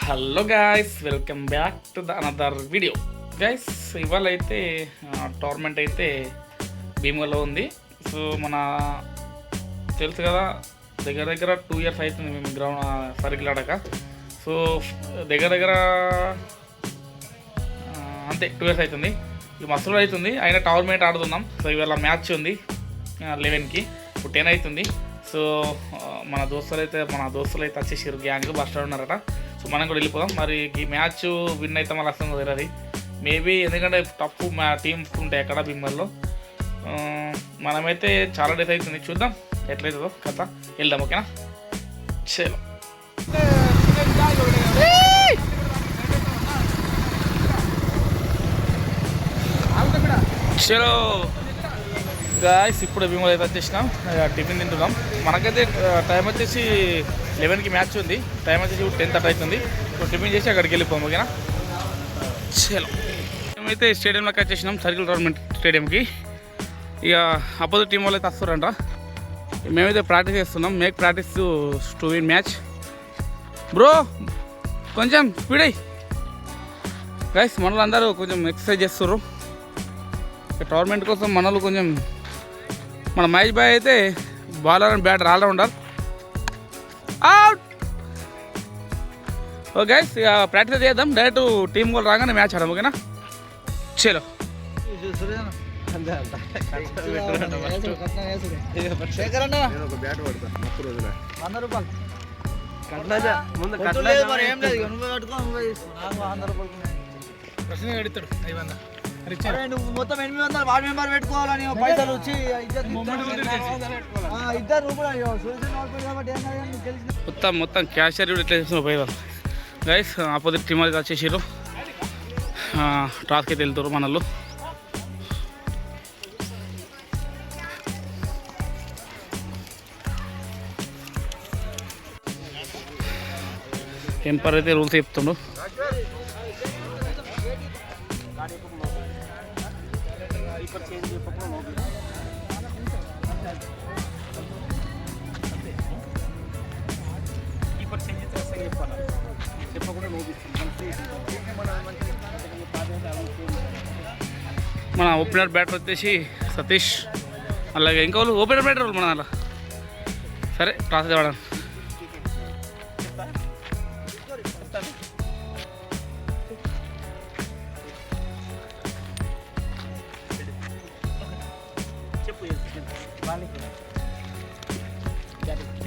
Hello guys, welcome back to the another video. Guys, ఇవాళ అయితే tournament అయితే భీమలో ఉంది. సో మన తెలుసు కదా, దగ్గర దగ్గర 2 years అవుతుంది మేము గ్రౌండ్ సర్కిల్ ఆడక. సో దగ్గర దగ్గర అంతే 2 years అవుతుంది. ఈ మసలు అవుతుంది, అయినా టోర్నమెంట్ ఆడుతున్నాం. సో ఇవాళ మ్యాచ్ ఉంది 11కి, ఇప్పుడు 10 అవుతుంది. సో మన దోస్తులు అయితే వచ్చేసారు, గ్యాంగ్ బస్ స్టాండ్ ఉన్నారట. సో మనం కూడా వెళ్ళిపోదాం. మరి ఈ మ్యాచ్ విన్ అయితే మళ్ళీ వస్తుంది తెలియదు మేబీ, ఎందుకంటే టఫ్ టీమ్స్ ఉంటాయి అక్కడ భీమల్లో. మనమైతే చాలా డేస్ అవుతుంది, చూద్దాం ఎట్లయితుందో కథ. వెళ్దాం, ఓకేనా? చలో చలో గాయస్, ఇప్పుడు భీమలో అయితే వచ్చేసినాం. టిఫిన్ తింటున్నాం. మనకైతే టైం వచ్చేసి 11కి మ్యాచ్ ఉంది. టైం వచ్చేసి 10:30 అవుతుంది. ఇప్పుడు టిఫిన్ చేసి అక్కడికి వెళ్ళిపోము, ఓకేనా? చలో మేమైతే స్టేడియంలోకి వచ్చేసినాం, సర్కిల్ టోర్నమెంట్ స్టేడియంకి. ఇక అపోజిట్ టీం వాళ్ళు అయితే వస్తారంట. మేమైతే ప్రాక్టీస్ చేస్తున్నాం. Make practice to win match. Bro కొంచెం స్పీడ్ అయ్యి గైస్, మనలో అందరూ కొంచెం ఎక్సర్సైజ్ చేస్తుర్రు టోర్నమెంట్ కోసం. మనలు కొంచెం మన మహేష్ బాయ్ అయితే bowler and batter allrounder. Out. Okay guys, ఇక ప్రాక్టీస్ చేద్దాం. డైరెక్ట్ టీం కూడా రాగానే మ్యాచ్ ఆడదాం, ఓకేనా? చలో నువ్వు మొత్తం 800 వార్డు మెంబర్ పెట్టుకోవాలని పైసలు వచ్చి మొత్తం క్యాషియర్ కూడా ఇట్లా చేస్తున్నారు పైన గైస్. ఆపోజిట్ టీం అది వచ్చేసారు, టాస్కి అయితే వెళ్తారు మనలు. ఎంపర్ అయితే రూల్స్ చెప్తుండు. మన ఓపెనర్ బ్యాటర్ వచ్చేసి సతీష్, అలాగే ఇంకా వాళ్ళు ఓపెనర్ బ్యాటర్ మన అలా. సరే టాస్ ఇవ్వడం.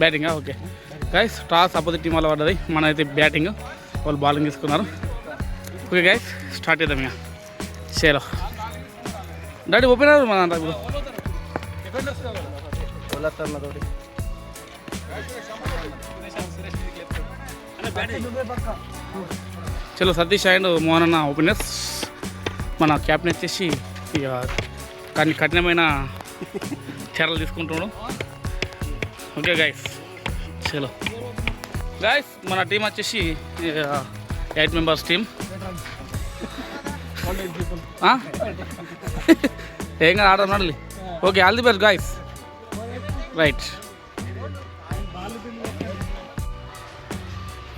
బ్యాటింగా? Okay guys, toss opposite team వాళ్ళు పడ్డది, మన అయితే బ్యాటింగ్, వాళ్ళు బౌలింగ్ తీసుకున్నారు. ఓకే గైస్, స్టార్ట్ చేద్దాం ఇక. చలో డాడీ ఓపెనర్ మన ఇప్పుడు చలో సతీష్ అండ్ మోహన్ అన్న ఓపెనర్స్. మన క్యాప్టెన్ వచ్చేసి ఇక కానీ కఠినమైన చర్యలు తీసుకుంటున్నాడు. ఓకే గైస్, చలో గైస్, మన టీం వచ్చేసి 8 members టీం. ఏం కాదు, ఆడడం నడలి. Okay, all the best guys. Right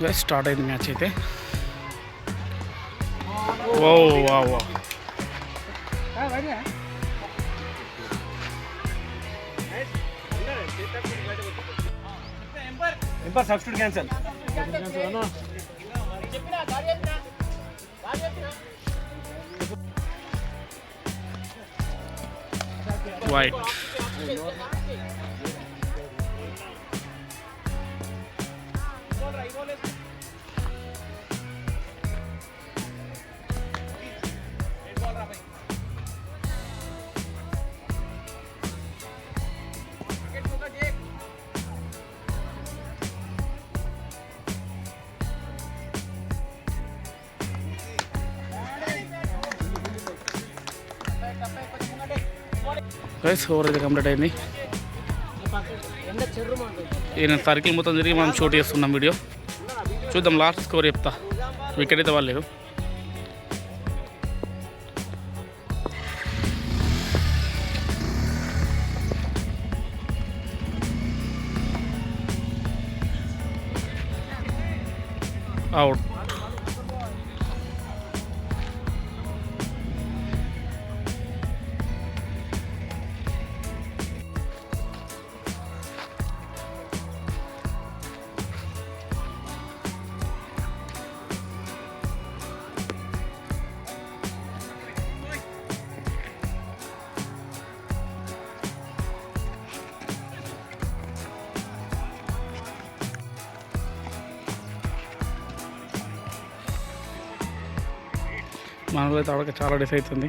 guys, start అయింది మ్యాచ్ అయితే. ఓ వా వా, substitute cancel. Wait. Guys, over అయితే కంప్లీట్ అయింది. ఈయన సర్కిల్ మొత్తం తిరిగి మనం షూట్ చేస్తున్నాం వీడియో. చూద్దాం, లాస్ట్ స్కోర్ చెప్తా. వికెట్ అయితే వాళ్ళు. అవుట్. మనలో అయితే ఆడక చాలా డేస్ అవుతుంది.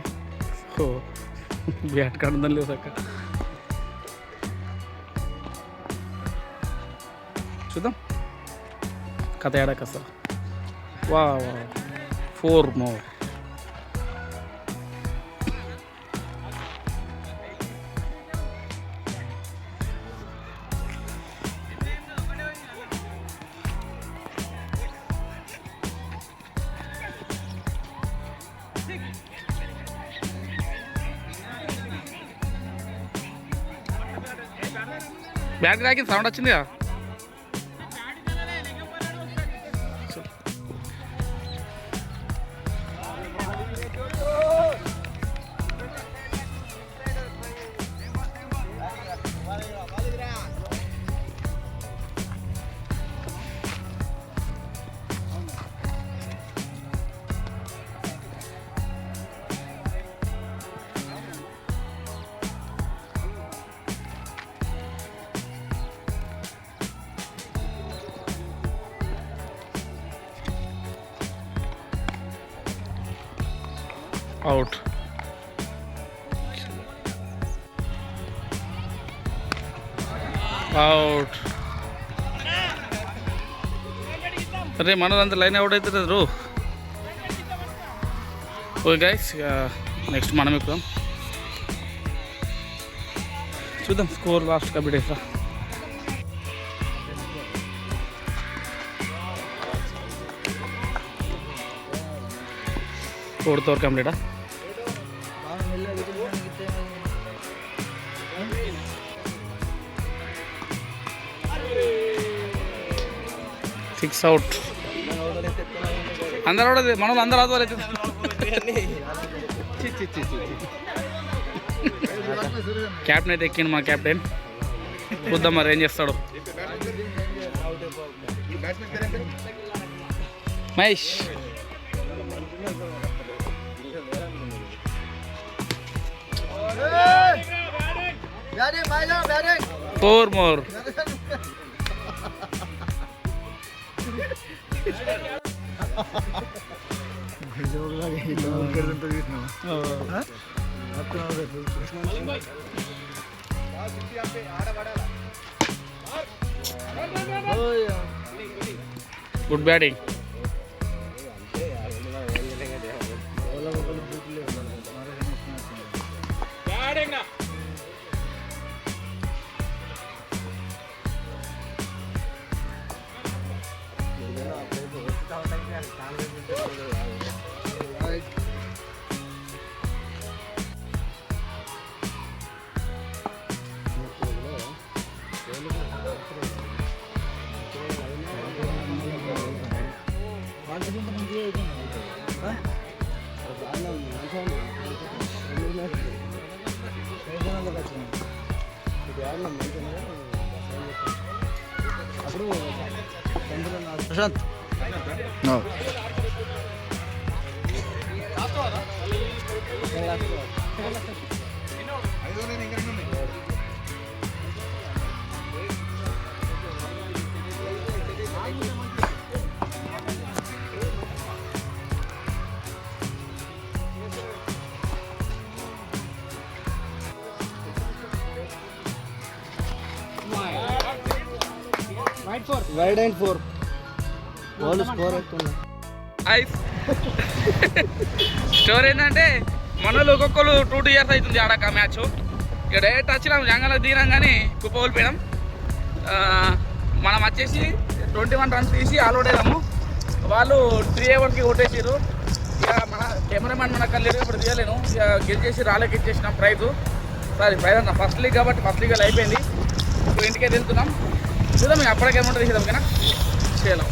సో బ్యాట్ కడుందని లేదు అక్క. చూద్దాం కథ ఏడాక అసలు. వా 4 more. బ్యాట్ రాకి సౌండ్ వచ్చింది కదా. అవుట్. అవుట్. అరే మనదంతా లైన్ అవుట్ అవుతుంది రో. ఓకే గైస్, నెక్స్ట్ మనం ఎక్కుదాం. చూద్దాం స్కోర్ లాస్ట్ కంప్లీట్ అవుతా. ఫోర్త్ ఓవర్ కంప్లీటా. 6 అవుట్. అందరు కూడా మనం అందరు అవుతారు అయితే. క్యాప్టెన్ అయితే ఎక్కిండు మా క్యాప్టెన్. చూద్దాం మరి ఏం చేస్తాడు. Mahesh 4 more. Good batting. Prashanth wide and 4 ball score అవుతుంది. స్టోర్ ఏంటంటే మనలో ఒక్కొక్కరు 2 years అవుతుంది ఆడాక మ్యాచ్. ఇక్కడ డైరెక్ట్ వచ్చినాం జంగలో దిగినాం కానీ కుప్ప ఓడిపోయినాం. మనం వచ్చేసి 21 runs తీసి ఆల్అౌట్ అయ్యాము. వాళ్ళు 3 overs కొట్టేసారు. ఇక మన కెమెరామెన్ మన కళ్ళు ఇప్పుడు తీయలేను. ఇక గెలిచేసి రాలేకి ఇచ్చేసినాం ప్రైజు. ప్రైజ్ అన్న ఫస్ట్ లీగ్ కాబట్టి ఫస్ట్ లీగ్ అయిపోయింది. ఇప్పుడు ఇంటికే వెళ్తున్నాం. చూద్దాం ఇక అప్పటికేముంటుంది తీసేదాం ఓకేనా చేయలేం.